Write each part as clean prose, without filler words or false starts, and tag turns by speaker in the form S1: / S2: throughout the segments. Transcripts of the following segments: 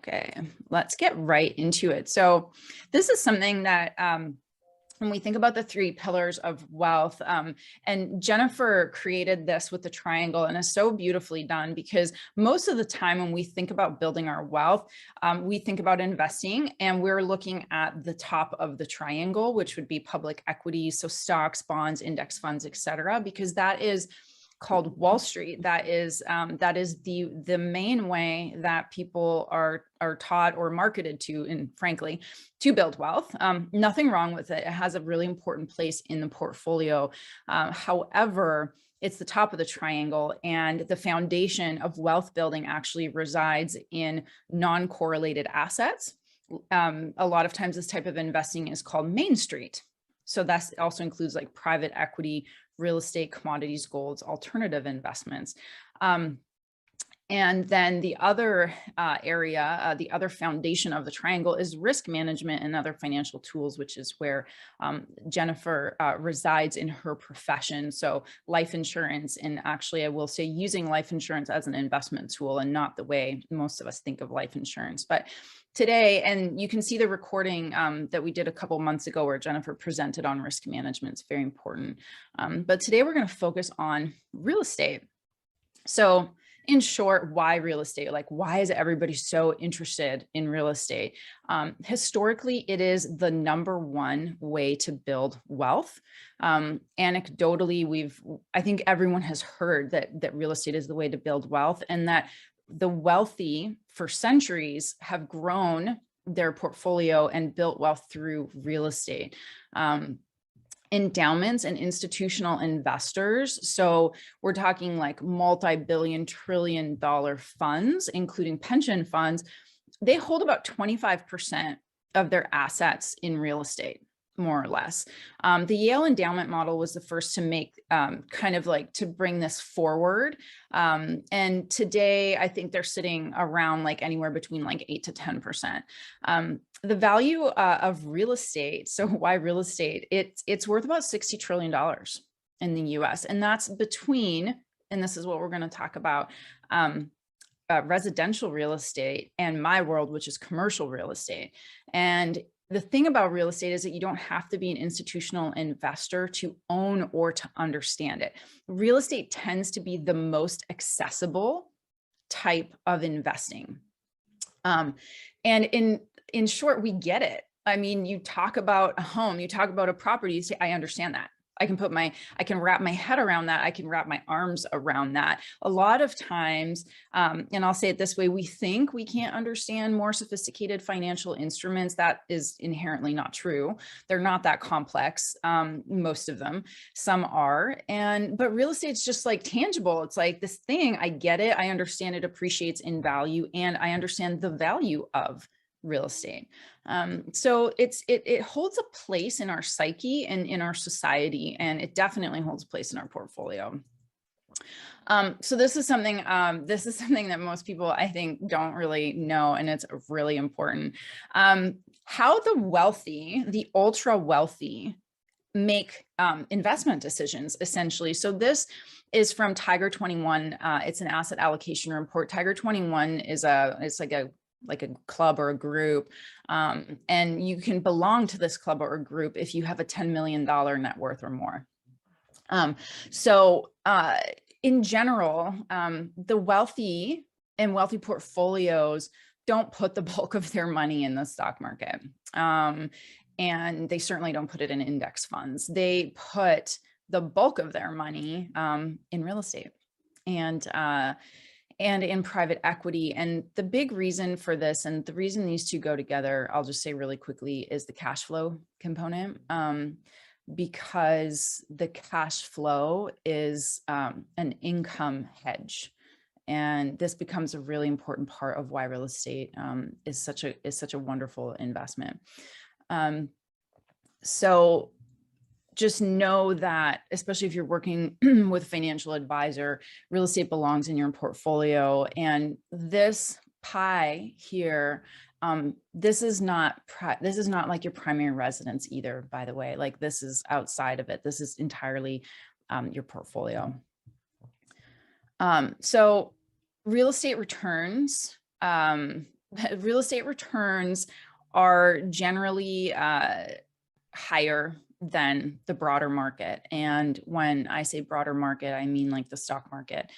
S1: Okay, let's get right into it. So this is something that when we think about the three pillars of wealth, and Jennifer created this with the triangle and is so beautifully done, because most of the time when we think about building our wealth, we think about investing and we're looking at the top of the triangle, which would be public equities, so stocks, bonds, index funds, etc., because that is called Wall Street. That is the main way that people are taught or marketed to, and frankly, to build wealth. Nothing wrong with it. It has a really important place in the portfolio. However, it's the top of the triangle, and the foundation of wealth building actually resides in non-correlated assets. A lot of times this type of investing is called Main Street. So that also includes like private equity, real estate, commodities, golds, alternative investments. And then the other area, the other foundation of the triangle is risk management and other financial tools, which is where Jennifer resides in her profession. So life insurance, and actually I will say using life insurance as an investment tool and not the way most of us think of life insurance. But today, and you can see the recording that we did a couple months ago where Jennifer presented on risk management. It's very important. But today we're going to focus on real estate. So in short, why real estate? Like, why is everybody so interested in real estate? Historically, it is the #1 way to build wealth. Anecdotally, I think everyone has heard that real estate is the way to build wealth, and that the wealthy for centuries have grown their portfolio and built wealth through real estate. Endowments and institutional investors. So we're talking like multi-billion, trillion-dollar funds, including pension funds. They hold about 25% of their assets in real estate, more or less. The Yale endowment model was the first to make kind of like to bring this forward. And today, I think they're sitting around like anywhere between like 8 to 10%. The value of real estate. So why real estate? It's worth about $60 trillion in the US. And that's between, and this is what we're going to talk about, residential real estate and my world, which is commercial real estate. And the thing about real estate is that you don't have to be an institutional investor to own or to understand it. Real estate tends to be the most accessible type of investing. And in short, we get it. I mean, you talk about a home, you talk about a property, you say, I understand that. I can wrap my head around that. I can wrap my arms around that. A lot of times, and I'll say it this way, we think we can't understand more sophisticated financial instruments. That is inherently not true. They're not that complex, most of them. Some are, but real estate's just like tangible. It's like this thing, I get it, I understand it appreciates in value, and I understand the value of real estate. So it holds a place in our psyche and in our society, and it definitely holds a place in our portfolio. So this is something that most people, I think, don't really know, and it's really important. How the wealthy, the ultra wealthy, make investment decisions, essentially. So this is from Tiger 21. It's an asset allocation report. Tiger 21 is it's like a club or a group, and you can belong to this club or group if you have a $10 million net worth or more. In general, the wealthy and wealthy portfolios don't put the bulk of their money in the stock market, and they certainly don't put it in index funds. They put the bulk of their money in real estate and in private equity. And the big reason for this, and the reason these two go together, I'll just say really quickly, is the cash flow component, because the cash flow is an income hedge. And this becomes a really important part of why real estate is such a wonderful investment. So just know that, especially if you're working with a financial advisor, real estate belongs in your portfolio. And this pie here, this is not like your primary residence either, by the way. Like, this is outside of it. This is entirely your portfolio. So real estate returns real estate returns are generally higher than the broader market. And when I say broader market, I mean like the stock market.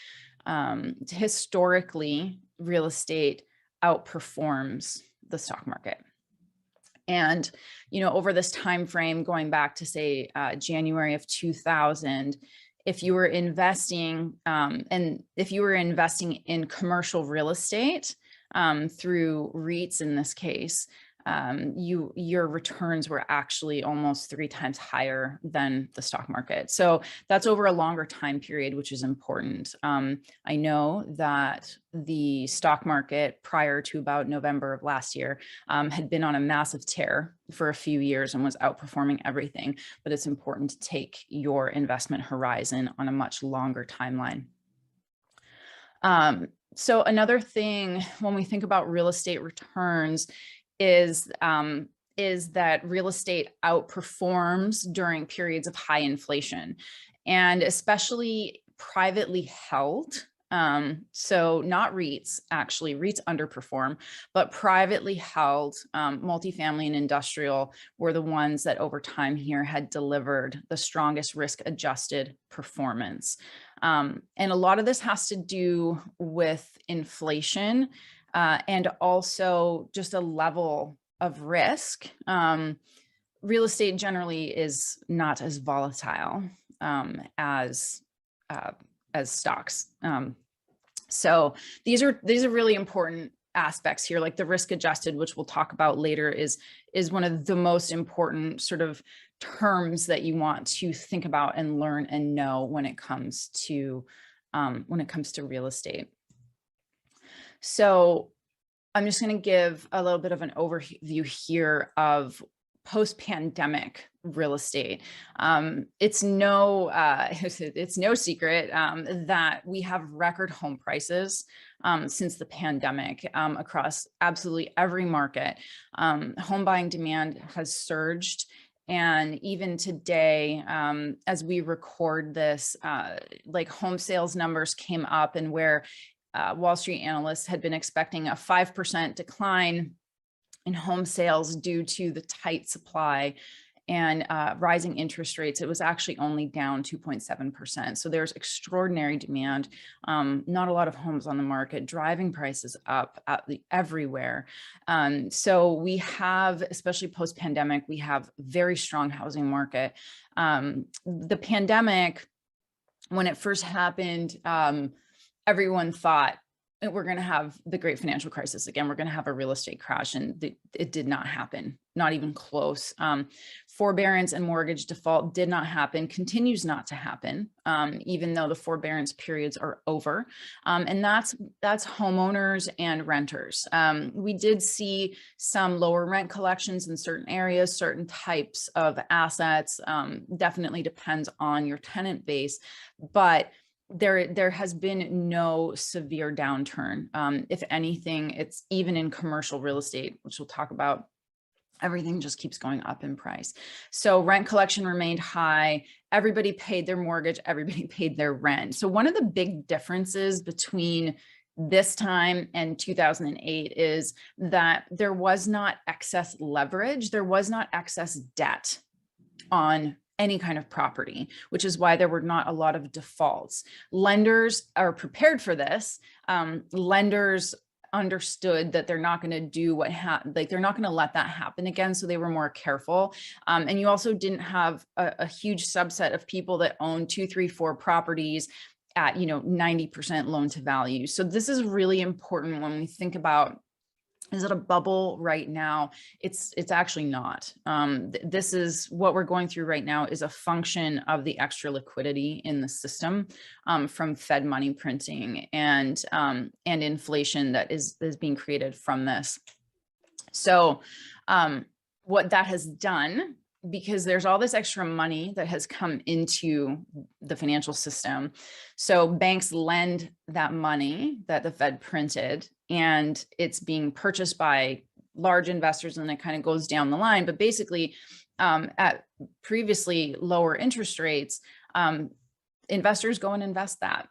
S1: Historically, real estate outperforms the stock market. And, over this time frame, going back to say January of 2000, if you were investing in commercial real estate through REITs in this case, your returns were actually almost 3 times higher than the stock market. So that's over a longer time period, which is important. I know that the stock market prior to about November of last year had been on a massive tear for a few years and was outperforming everything, but it's important to take your investment horizon on a much longer timeline. So another thing when we think about real estate returns is that real estate outperforms during periods of high inflation, and especially privately held. So not REITs, actually REITs underperform, but privately held multifamily and industrial were the ones that over time here had delivered the strongest risk adjusted performance. And a lot of this has to do with inflation and also just a level of risk. Real estate generally is not as volatile as stocks. So these are really important aspects here, like the risk adjusted, which we'll talk about later, is one of the most important sort of terms that you want to think about and learn and know when it comes to real estate. So I'm just going to give a little bit of an overview here of post-pandemic real estate. It's no secret that we have record home prices since the pandemic across absolutely every market. Home buying demand has surged. And even today, as we record this, like home sales numbers came up, and where Wall Street analysts had been expecting a 5% decline in home sales due to the tight supply and rising interest rates, it was actually only down 2.7%. So there's extraordinary demand, not a lot of homes on the market, driving prices up everywhere. So we have, especially post-pandemic, we have very strong housing market. The pandemic, when it first happened, everyone thought we're going to have the great financial crisis again. We're going to have a real estate crash, and it did not happen, not even close. Forbearance and mortgage default did not happen, continues not to happen, even though the forbearance periods are over. And that's homeowners and renters. We did see some lower rent collections in certain areas, certain types of assets. Definitely depends on your tenant base, but there has been no severe downturn. If anything, it's even in commercial real estate, which we'll talk about, everything just keeps going up in price. So rent collection remained high. Everybody paid their mortgage. Everybody paid their rent. So one of the big differences between this time and 2008 is that there was not excess leverage. There was not excess debt on any kind of property, which is why there were not a lot of defaults. Lenders are prepared for this. Lenders understood that they're not going to do they're not going to let that happen again. So they were more careful. And you also didn't have a huge subset of people that own 2, 3, 4 properties at 90% loan to value. So this is really important when we think about, is it a bubble right now? It's actually not. This is what we're going through right now is a function of the extra liquidity in the system from Fed money printing and inflation that is being created from this. So what that has done, because there's all this extra money that has come into the financial system. So banks lend that money that the Fed printed, and it's being purchased by large investors, and it kind of goes down the line. But basically, at previously lower interest rates, investors go and invest that.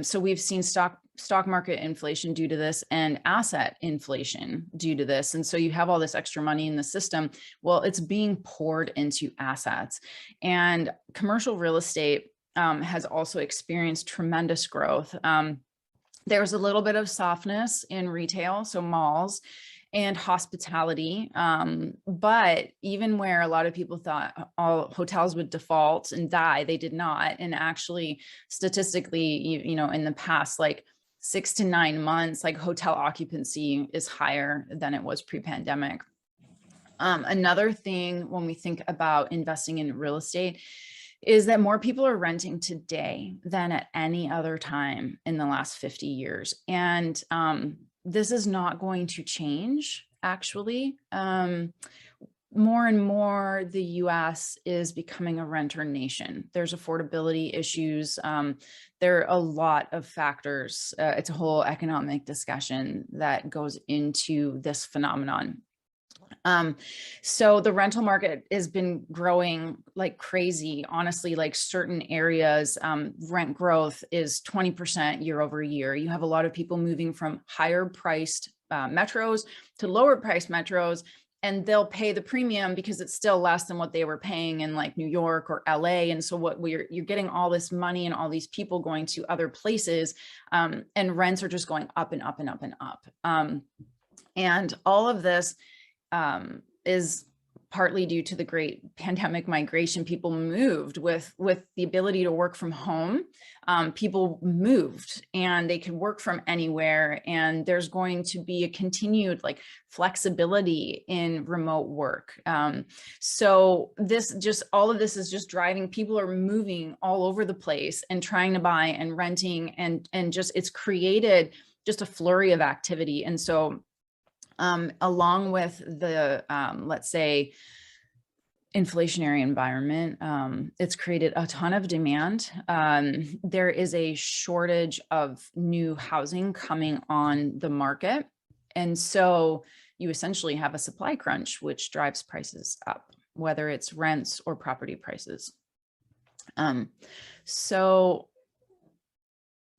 S1: So we've seen stock stock market inflation due to this and asset inflation due to this. And so you have all this extra money in the system. Well, it's being poured into assets, and commercial real estate has also experienced tremendous growth. There's a little bit of softness in retail, so malls and hospitality. But even where a lot of people thought all hotels would default and die, they did not. And actually, statistically, in the past, like 6 to 9 months, like hotel occupancy is higher than it was pre-pandemic. Another thing when we think about investing in real estate is that more people are renting today than at any other time in the last 50 years. And this is not going to change, actually. More and more, the US is becoming a renter nation. There's affordability issues. There are a lot of factors. It's a whole economic discussion that goes into this phenomenon. So the rental market has been growing like crazy. Honestly, like certain areas, rent growth is 20% year over year. You have a lot of people moving from higher priced metros to lower priced metros, and they'll pay the premium because it's still less than what they were paying in like New York or LA. And so you're getting all this money and all these people going to other places, and rents are just going up and up and up and up. And all of this is partly due to the great pandemic migration. People moved with the ability to work from home. People moved and they could work from anywhere. And there's going to be a continued like flexibility in remote work. So all of this is just driving, people are moving all over the place and trying to buy and renting, and just, it's created just a flurry of activity. And so along with the, let's say, inflationary environment, it's created a ton of demand. There is a shortage of new housing coming on the market. And so you essentially have a supply crunch, which drives prices up, whether it's rents or property prices. So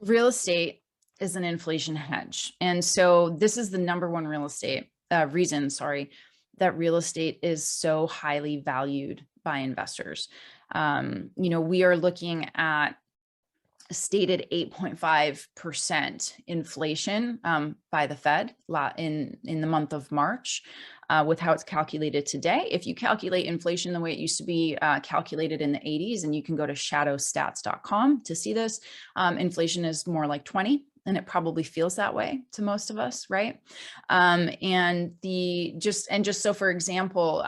S1: real estate is an inflation hedge. And so this is the number one reason that real estate is so highly valued by investors. We are looking at a stated 8.5% inflation by the Fed in the month of March. With how it's calculated today. If you calculate inflation the way it used to be calculated in the 80s, and you can go to shadowstats.com to see this, inflation is more like 20, and it probably feels that way to most of us, right? Just so for example,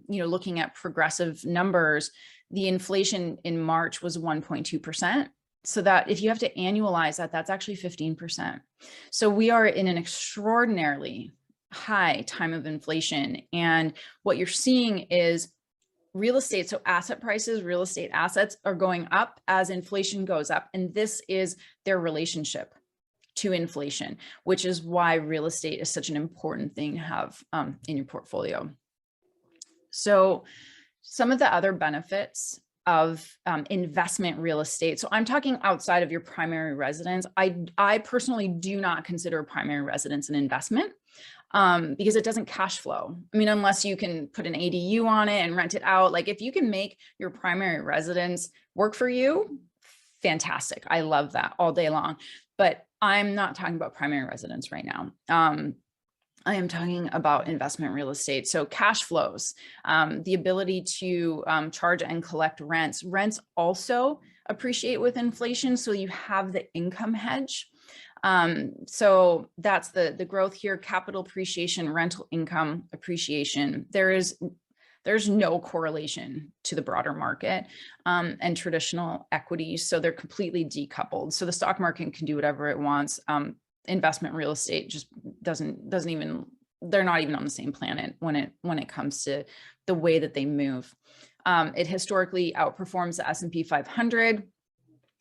S1: looking at progressive numbers, the inflation in March was 1.2%. So that if you have to annualize that, that's actually 15%. So we are in an extraordinarily high time of inflation. And what you're seeing is real estate. So asset prices, real estate assets are going up as inflation goes up. And this is their relationship to inflation, which is why real estate is such an important thing to have in your portfolio. So some of the other benefits of investment real estate. So I'm talking outside of your primary residence. I personally do not consider primary residence an investment. Because it doesn't cash flow. I mean, unless you can put an ADU on it and rent it out. Like if you can make your primary residence work for you, fantastic. I love that all day long. But I'm not talking about primary residence right now. I am talking about investment real estate. So cash flows, the ability to charge and collect rents. Rents also appreciate with inflation. So you have the income hedge. So that's the growth here: capital appreciation, rental income appreciation. There's no correlation to the broader market and traditional equities. So they're completely decoupled. So the stock market can do whatever it wants. Investment real estate just doesn't even, they're not even on the same planet when it comes to the way that they move. It historically outperforms the S&P 500.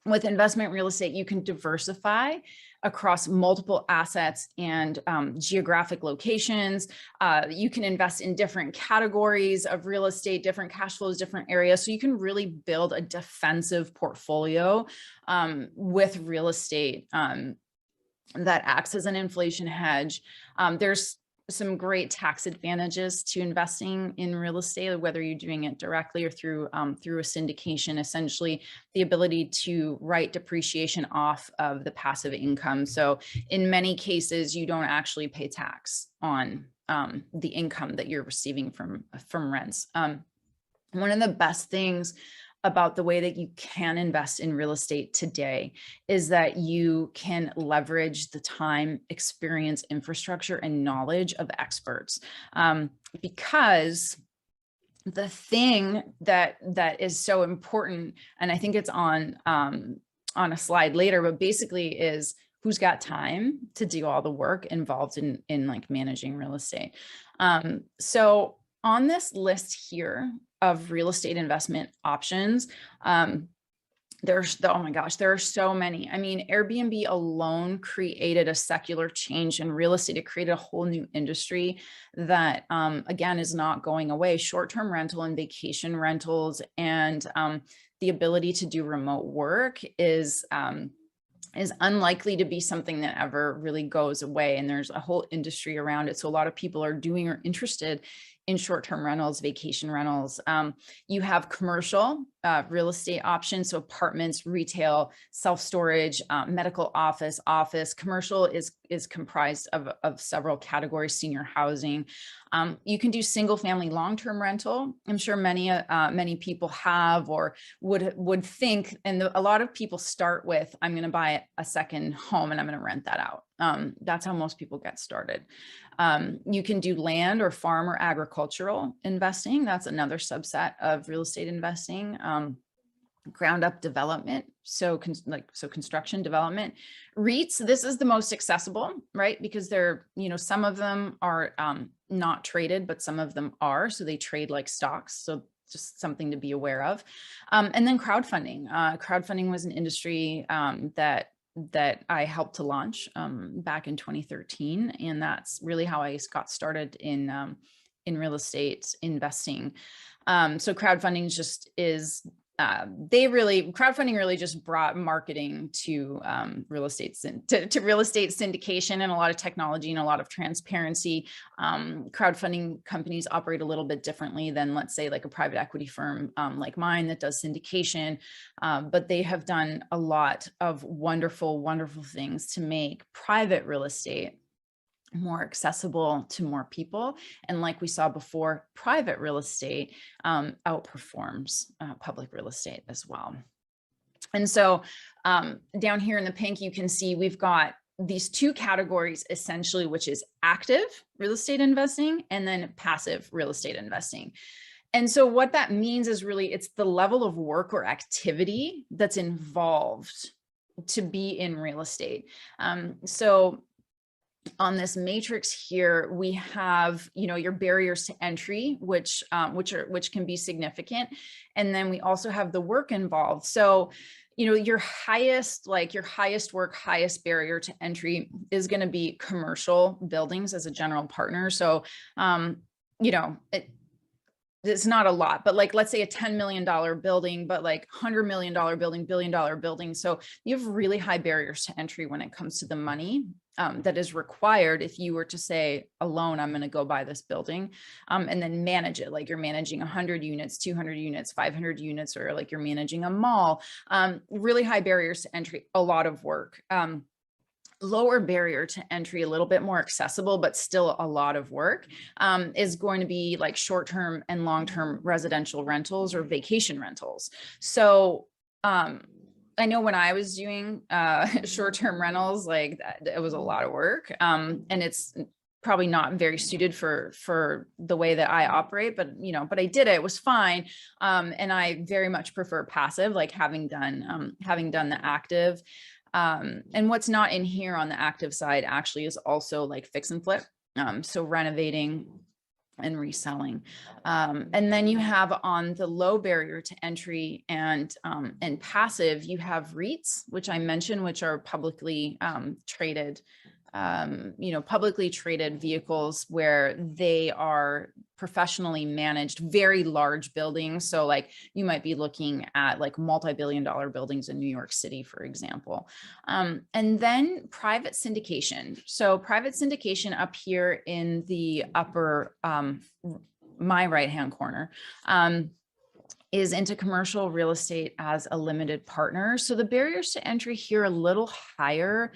S1: With investment real estate, you can diversify across multiple assets and geographic locations. You can invest in different categories of real estate, different cash flows, different areas. So you can really build a defensive portfolio with real estate. that acts as an inflation hedge. There's some great tax advantages to investing in real estate, whether you're doing it directly or through a syndication. Essentially, the ability to write depreciation off of the passive income. So in many cases, you don't actually pay tax on the income that you're receiving from rents. One of the best things about the way that you can invest in real estate today is that you can leverage the time, experience, infrastructure, and knowledge of experts. Because the thing that is so important, and I think it's on a slide later, but basically is who's got time to do all the work involved in like managing real estate. So on this list here of real estate investment options, there's, oh my gosh, there are so many. I mean, Airbnb alone created a secular change in real estate. It created a whole new industry that, again, is not going away. Short-term rental and vacation rentals, and the ability to do remote work is unlikely to be something that ever really goes away. And there's a whole industry around it. So a lot of people are doing or interested in short-term rentals, vacation rentals. You have commercial real estate options, so apartments, retail, self-storage, medical office. Commercial is comprised of several categories: senior housing. You can do single-family long-term rental. I'm sure many people have or would think, and a lot of people start with, I'm going to buy a second home and I'm going to rent that out. That's how most people get started. You can do land or farm or agricultural investing. That's another subset of real estate investing. Ground up development, so construction development. REITs, this is the most accessible, right? Because they're, some of them are not traded, but some of them are, so they trade like stocks. So just something to be aware of. And then crowdfunding. Crowdfunding was an industry that I helped to launch back in 2013, and that's really how I got started in real estate investing. So crowdfunding crowdfunding really just brought marketing to real estate syndication, and a lot of technology and a lot of transparency. Crowdfunding companies operate a little bit differently than, let's say, like a private equity firm like mine that does syndication, but they have done a lot of wonderful, wonderful things to make private real estate more accessible to more people. And like we saw before, private real estate outperforms public real estate as well. And so down here in the pink, you can see we've got these two categories essentially, which is active real estate investing and then passive real estate investing. And so what that means is really it's the level of work or activity that's involved to be in real estate. So on this matrix here, we have, your barriers to entry, which can be significant. And then we also have the work involved. So, your highest work, highest barrier to entry is going to be commercial buildings as a general partner. So, it's not a lot, but like, let's say a $10 million building, but like $100 million building, $1 billion building. So you have really high barriers to entry when it comes to the money that is required. If you were to say alone, I'm going to go buy this building and then manage it, like you're managing 100 units, 200 units, 500 units, or like you're managing a mall, really high barriers to entry, a lot of work. Lower barrier to entry, a little bit more accessible, but still a lot of work, is going to be like short-term and long-term residential rentals or vacation rentals. So I know when I was doing short-term rentals, like it was a lot of work, and it's probably not very suited for the way that I operate, but I did it. It was fine, and I very much prefer passive, like having done the active. And what's not in here on the active side actually is also like fix and flip. So renovating and reselling. And then you have on the low barrier to entry and passive, you have REITs, which I mentioned, which are publicly traded publicly traded vehicles where they are professionally managed, very large buildings. So like you might be looking at like multi-billion-dollar buildings in New York City, for example. And then private syndication. So private syndication up here in the upper, my right-hand corner, is into commercial real estate as a limited partner. So the barriers to entry here are a little higher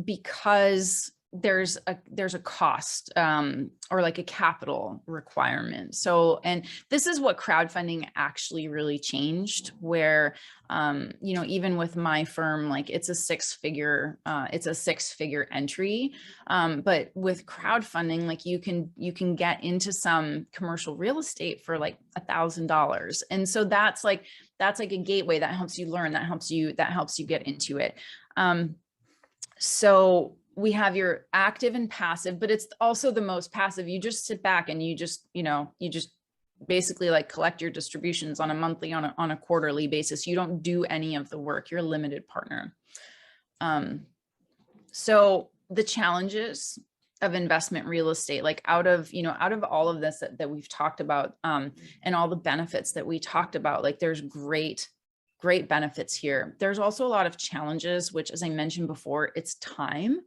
S1: because there's a cost or like a capital requirement. So, and this is what crowdfunding actually really changed, where even with my firm, like it's a six-figure entry. But with crowdfunding, like you can get into some commercial real estate for like $1,000. And so that's like a gateway that helps you learn, that helps you get into it. So we have your active and passive, but it's also the most passive. You just sit back and you just basically like collect your distributions on a monthly, on a quarterly basis. You don't do any of the work. You're a limited partner. So the challenges of investment real estate, like out of all of this that we've talked about, and all the benefits that we talked about, like there's great benefits here. There's also a lot of challenges, which, as I mentioned before, it's time.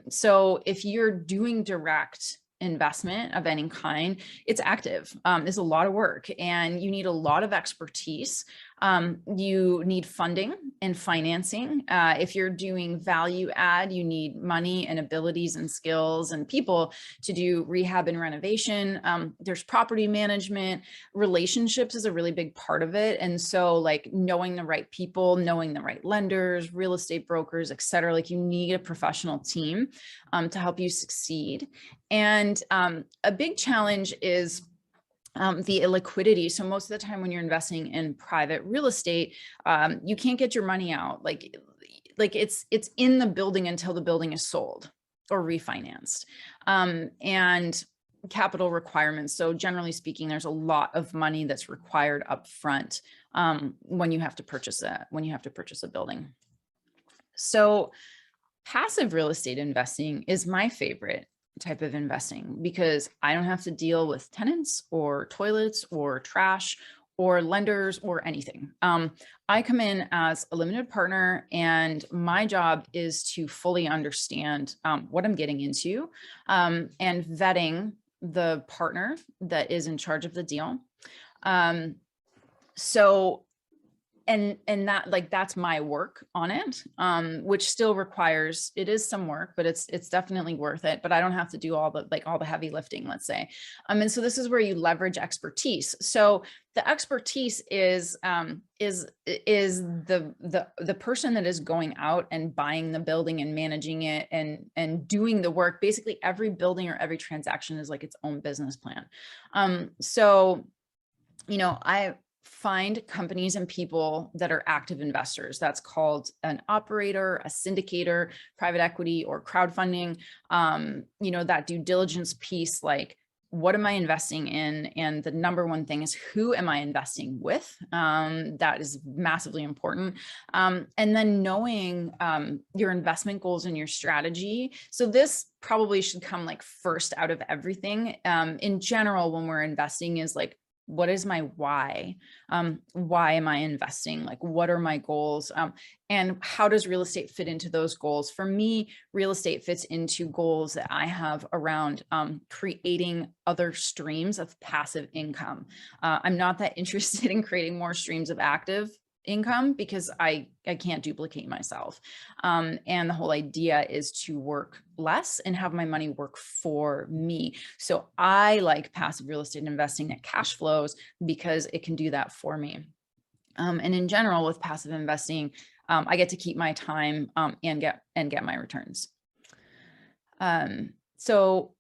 S1: So if you're doing direct investment of any kind, it's active. It's a lot of work and you need a lot of expertise. You need funding and financing. If you're doing value add, you need money and abilities and skills and people to do rehab and renovation. There's property management. Relationships is a really big part of it. And so like knowing the right people, knowing the right lenders, real estate brokers, et cetera, like you need a professional team to help you succeed. And a big challenge is the illiquidity. So most of the time when you're investing in private real estate, you can't get your money out. Like it's in the building until the building is sold or refinanced. And capital requirements. So generally speaking, there's a lot of money that's required up front when you have to purchase a building. So passive real estate investing is my favorite type of investing because I don't have to deal with tenants or toilets or trash or lenders or anything. I come in as a limited partner and my job is to fully understand what I'm getting into and vetting the partner that is in charge of the deal. And that, like, that's my work on it, which still requires, it is some work, but it's definitely worth it. But I don't have to do all the heavy lifting, let's say. And so this is where you leverage expertise. So the expertise is the person that is going out and buying the building and managing it and doing the work. Basically, every building or every transaction is like its own business plan. So, I find companies and people that are active investors. That's called an operator, a syndicator, private equity, or crowdfunding. That due diligence piece, like, what am I investing in? And the number one thing is, who am I investing with? That is massively important. And then knowing your investment goals and your strategy. So this probably should come like first out of everything. In general, when we're investing, is like, what is my why? Why am I investing? Like, what are my goals? And how does real estate fit into those goals? For me, real estate fits into goals that I have around creating other streams of passive income. I'm not that interested in creating more streams of active income because I can't duplicate myself. And the whole idea is to work less and have my money work for me. So I like passive real estate investing that cash flows because it can do that for me. And in general, with passive investing, I get to keep my time and get my returns. So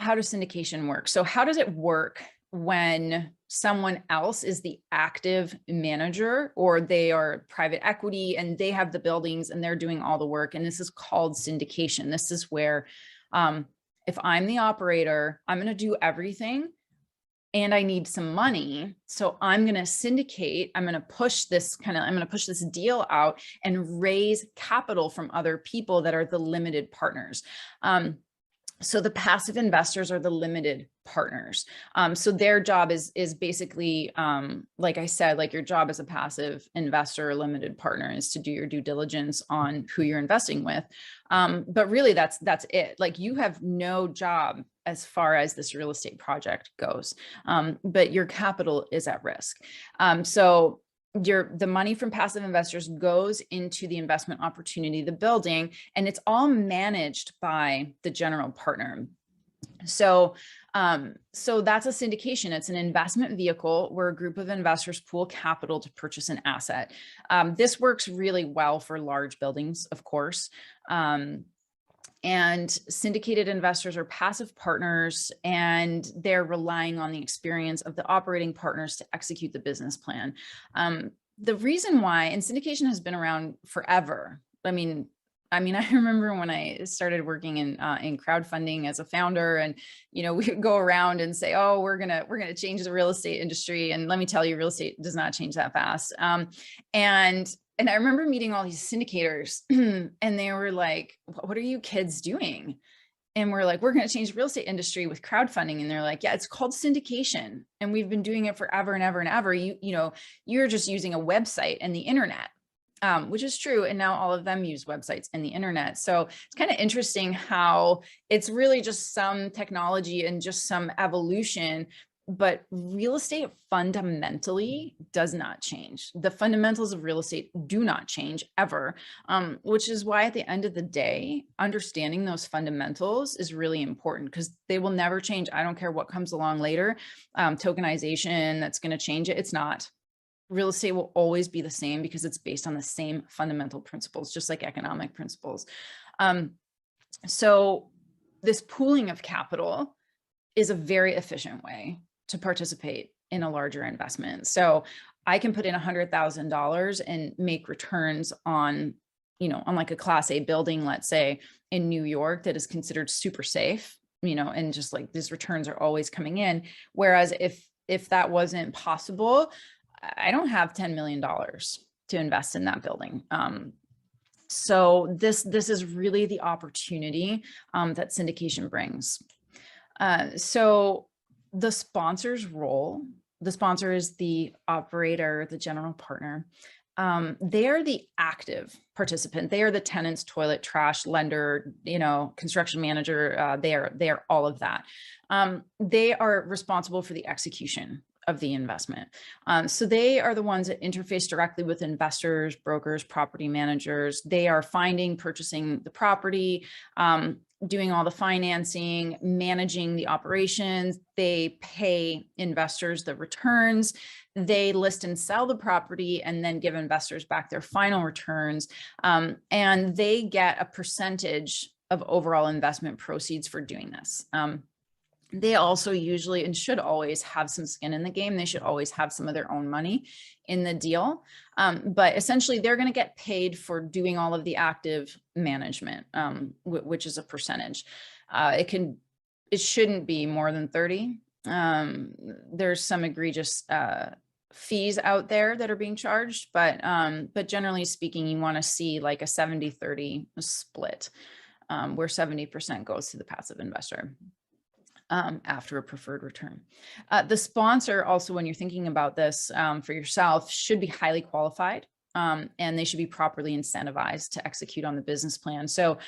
S1: how does syndication work? So how does it work when someone else is the active manager, or they are private equity and they have the buildings and they're doing all the work? And this is called syndication. This is where if I'm the operator, I'm going to do everything, and I need some money. So I'm going to syndicate. I'm going to push this deal out and raise capital from other people that are the limited partners. So the passive investors are the limited partners. So their job is basically, like I said, like your job as a passive investor or limited partner is to do your due diligence on who you're investing with. But really that's it. Like you have no job as far as this real estate project goes, but your capital is at risk. So the money from passive investors goes into the investment opportunity, the building, and it's all managed by the general partner. So that's a syndication. It's an investment vehicle where a group of investors pool capital to purchase an asset. This works really well for large buildings, of course. And syndicated investors are passive partners, and they're relying on the experience of the operating partners to execute the business plan. The reason why, and syndication has been around forever. I mean, I remember when I started working in crowdfunding as a founder, and we would go around and say, "Oh, we're gonna change the real estate industry," and let me tell you, real estate does not change that fast. And I remember meeting all these syndicators and they were like, "What are you kids doing?" And we're like, "We're going to change the real estate industry with crowdfunding." And they're like, "Yeah, it's called syndication. And we've been doing it forever and ever and ever. You're just using a website and the internet." Which is true. And now all of them use websites and the internet. So it's kind of interesting how it's really just some technology and just some evolution, but real estate fundamentally does not change. The fundamentals of real estate do not change ever, which is why at the end of the day, understanding those fundamentals is really important because they will never change. I don't care what comes along later. Tokenization, that's going to change it. It's not. Real estate will always be the same because it's based on the same fundamental principles, just like economic principles. So this pooling of capital is a very efficient way to participate in a larger investment. So I can put in $100,000 and make returns on like a Class A building, let's say in New York, that is considered super safe, and just like these returns are always coming in. Whereas if that wasn't possible, I don't have $10 million to invest in that building. So this is really the opportunity that syndication brings. So the sponsor's role, the sponsor is the operator, the general partner. They are the active participant. They are the tenants, toilet, trash, lender, construction manager. They are all of that. They are responsible for the execution of the investment. So they are the ones that interface directly with investors, brokers, property managers. They are finding, purchasing the property, doing all the financing, managing the operations. They pay investors the returns. They list and sell the property and then give investors back their final returns. And they get a percentage of overall investment proceeds for doing this. They also usually and should always have some skin in the game. They should always have some of their own money in the deal. But essentially, they're going to get paid for doing all of the active management, which is a percentage. It shouldn't be more than 30. There's some egregious fees out there that are being charged, but generally speaking, you want to see like a 70-30 split, where 70% goes to the passive investor. After a preferred return. The sponsor also, when you're thinking about this for yourself, should be highly qualified, and they should be properly incentivized to execute on the business plan. So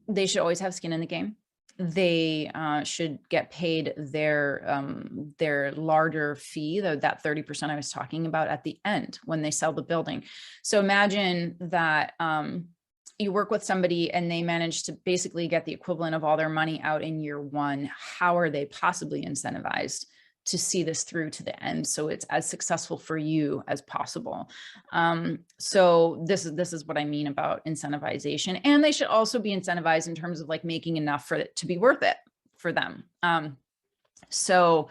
S1: they should always have skin in the game. They should get paid their larger fee, that 30% I was talking about at the end when they sell the building. So imagine that you work with somebody and they manage to basically get the equivalent of all their money out in year one. How are they possibly incentivized to see this through to the end so it's as successful for you as possible? So this is what I mean about incentivization. And they should also be incentivized in terms of like making enough for it to be worth it for them. So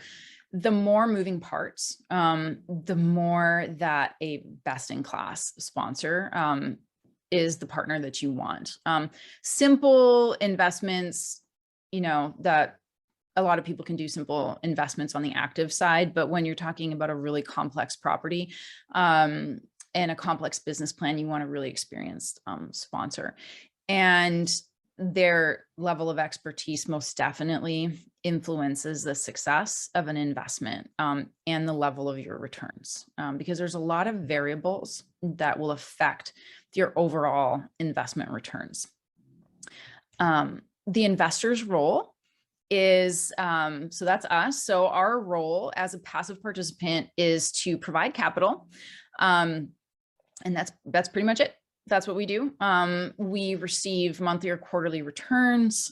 S1: the more moving parts, the more that a best-in-class sponsor is the partner that you want. Simple investments, that a lot of people can do simple investments on the active side, but when you're talking about a really complex property, and a complex business plan, you want a really experienced sponsor. And their level of expertise most definitely influences the success of an investment, and the level of your returns, because there's a lot of variables that will affect your overall investment returns. The investor's role is, so that's us. So our role as a passive participant is to provide capital. And that's pretty much it. That's what we do. We receive monthly or quarterly returns.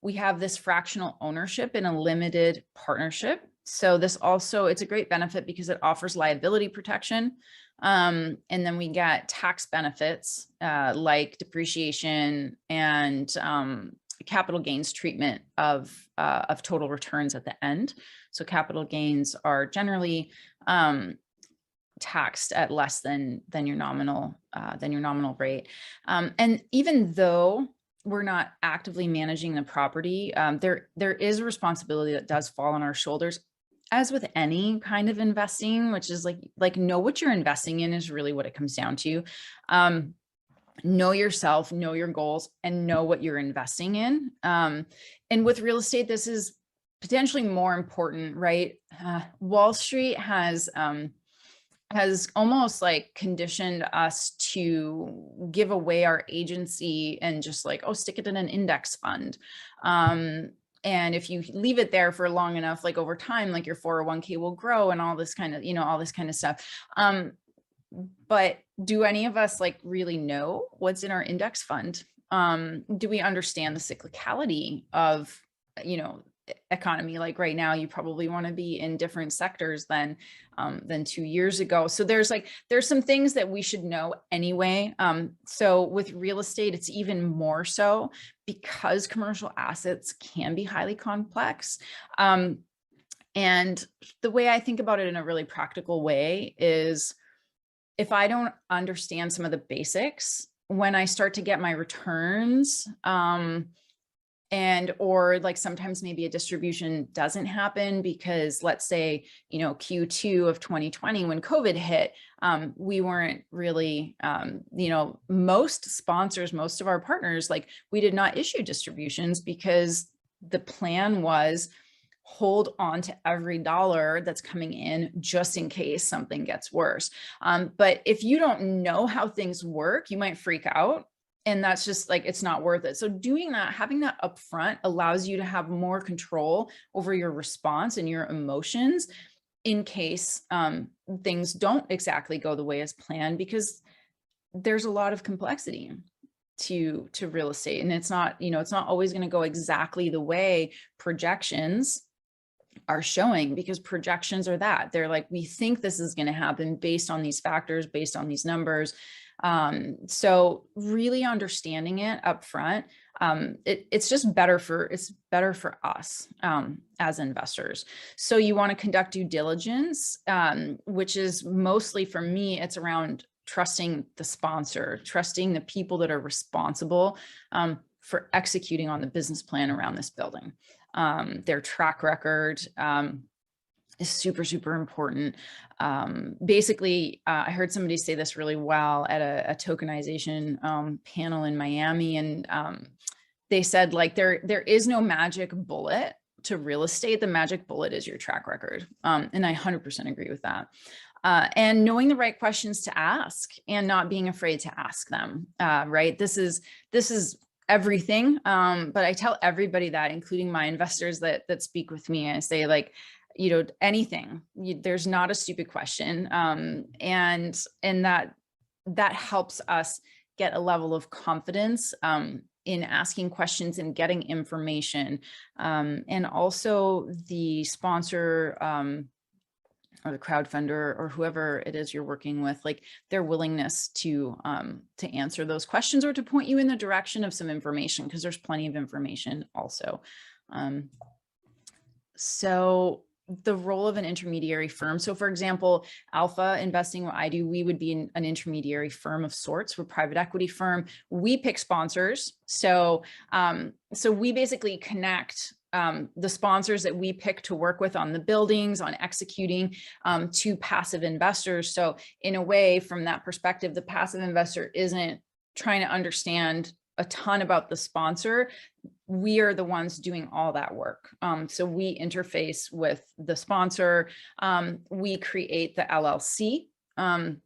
S1: We have this fractional ownership in a limited partnership. So this also, it's a great benefit because it offers liability protection. And then we get tax benefits, like depreciation and capital gains treatment of total returns at the end. So capital gains are generally taxed at less than your nominal rate. And even though we're not actively managing the property, there is a responsibility that does fall on our shoulders, as with any kind of investing, which is like know what you're investing in is really what it comes down to. Know yourself, know your goals, and know what you're investing in. And with real estate, this is potentially more important, right? Wall Street has almost like conditioned us to give away our agency and just like, oh, stick it in an index fund. And if you leave it there for long enough, like over time, like your 401k will grow and all this kind of, all this kind of stuff. But do any of us like really know what's in our index fund? Do we understand the cyclicality of, economy? Like right now, you probably want to be in different sectors than 2 years ago. So there's some things that we should know anyway. So with real estate, it's even more so because commercial assets can be highly complex. And the way I think about it in a really practical way is, if I don't understand some of the basics, when I start to get my returns, or like sometimes maybe a distribution doesn't happen because, let's say, Q2 of 2020, when COVID hit, we weren't really, most sponsors, most of our partners, like we did not issue distributions because the plan was hold on to every dollar that's coming in just in case something gets worse. But if you don't know how things work, you might freak out. And that's just like, it's not worth it. So doing that, having that upfront allows you to have more control over your response and your emotions in case things don't exactly go the way as planned, because there's a lot of complexity to real estate. And it's not, it's not always going to go exactly the way projections are showing, because projections are that. They're like, we think this is going to happen based on these factors, based on these numbers. So really understanding it up front, it's better for us, as investors. So you want to conduct due diligence, which is mostly, for me, it's around trusting the sponsor, trusting the people that are responsible, for executing on the business plan around this building. Their track record, is super, super important. Basically, I heard somebody say this really well at a tokenization panel in Miami, and they said, like, there is no magic bullet to real estate. The magic bullet is your track record. And I 100% agree with that. And knowing the right questions to ask and not being afraid to ask them, right? This is everything. But I tell everybody that, including my investors that speak with me, I say, like, anything, there's not a stupid question. And that helps us get a level of confidence, in asking questions and getting information. And also the sponsor, or the crowdfunder, or whoever it is you're working with, like their willingness to answer those questions or to point you in the direction of some information, because there's plenty of information also. So the role of an intermediary firm. So for example, Alpha Investing, what I do, we would be an intermediary firm of sorts. We're a private equity firm. We pick sponsors. So we basically connect the sponsors that we pick to work with on the buildings, on executing, to passive investors. So in a way, from that perspective, the passive investor isn't trying to understand a ton about the sponsor. We are the ones doing all that work. So we interface with the sponsor. We create the LLC. And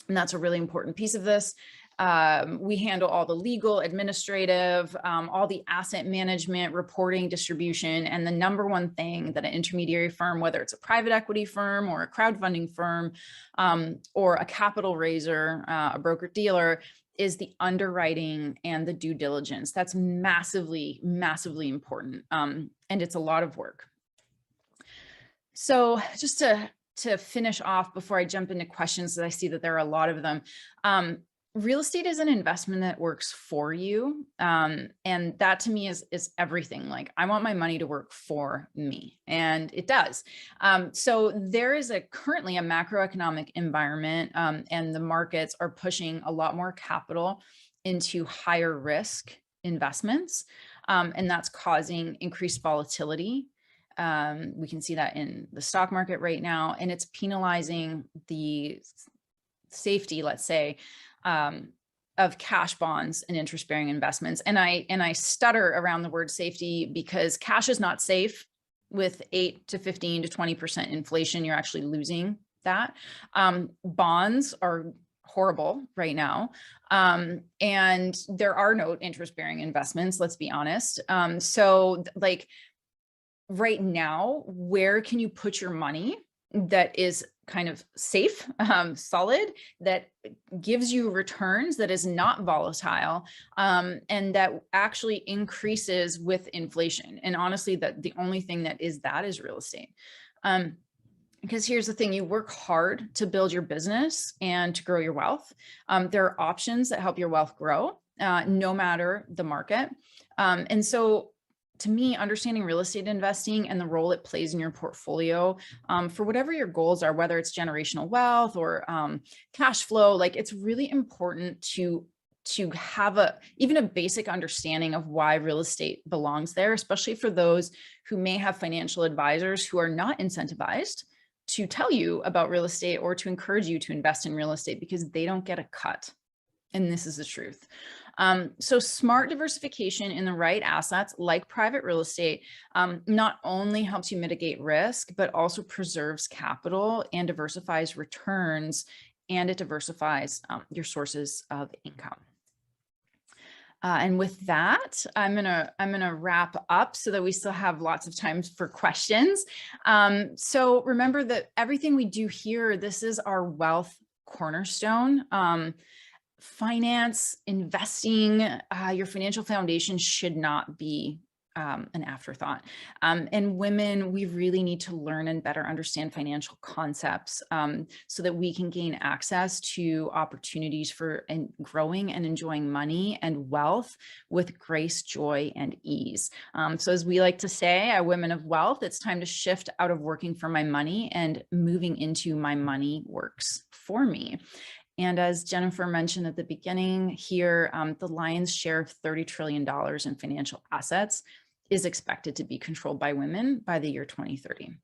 S1: that's a really important piece of this. We handle all the legal, administrative, all the asset management, reporting, distribution. And the number one thing that an intermediary firm, whether it's a private equity firm or a crowdfunding firm, or a capital raiser, a broker dealer, is the underwriting and the due diligence. That's massively, massively important. And it's a lot of work. So just to finish off before I jump into questions, that I see that there are a lot of them. Real estate is an investment that works for you. And that to me is everything. Like, I want my money to work for me, and it does. So there is currently a macroeconomic environment, and the markets are pushing a lot more capital into higher risk investments. And that's causing increased volatility. We can see that in the stock market right now, and it's penalizing the safety, let's say, of cash bonds and interest-bearing investments. And I stutter around the word safety because cash is not safe. With 8 to 15 to 20% inflation, you're actually losing that. Bonds are horrible right now. And there are no interest-bearing investments, let's be honest. So like right now, where can you put your money that is kind of safe, solid, that gives you returns, that is not volatile, and that actually increases with inflation? And honestly, the only thing that is real estate. Because here's the thing, you work hard to build your business and to grow your wealth. There are options that help your wealth grow, no matter the market. And so to me, understanding real estate investing and the role it plays in your portfolio, for whatever your goals are, whether it's generational wealth or cash flow, like, it's really important to have even a basic understanding of why real estate belongs there, especially for those who may have financial advisors who are not incentivized to tell you about real estate or to encourage you to invest in real estate, because they don't get a cut. And this is the truth. So smart diversification in the right assets, like private real estate, not only helps you mitigate risk, but also preserves capital and diversifies returns, and it diversifies your sources of income. And with that, I'm gonna wrap up so that we still have lots of time for questions. So remember that everything we do here, this is our wealth cornerstone. Finance, investing, your financial foundation should not be an afterthought. And women, we really need to learn and better understand financial concepts, so that we can gain access to opportunities for growing and enjoying money and wealth with grace, joy, and ease. So as we like to say, women of wealth, it's time to shift out of working for my money and moving into my money works for me. And as Jennifer mentioned at the beginning here, the lion's share of $30 trillion in financial assets is expected to be controlled by women by the year 2030.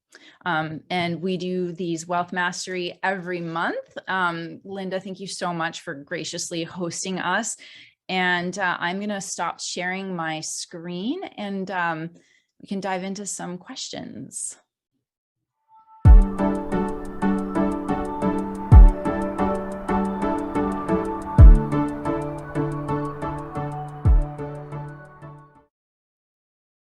S1: And we do these Wealth Mastery every month. Linda, thank you so much for graciously hosting us. And I'm gonna stop sharing my screen, and we can dive into some questions.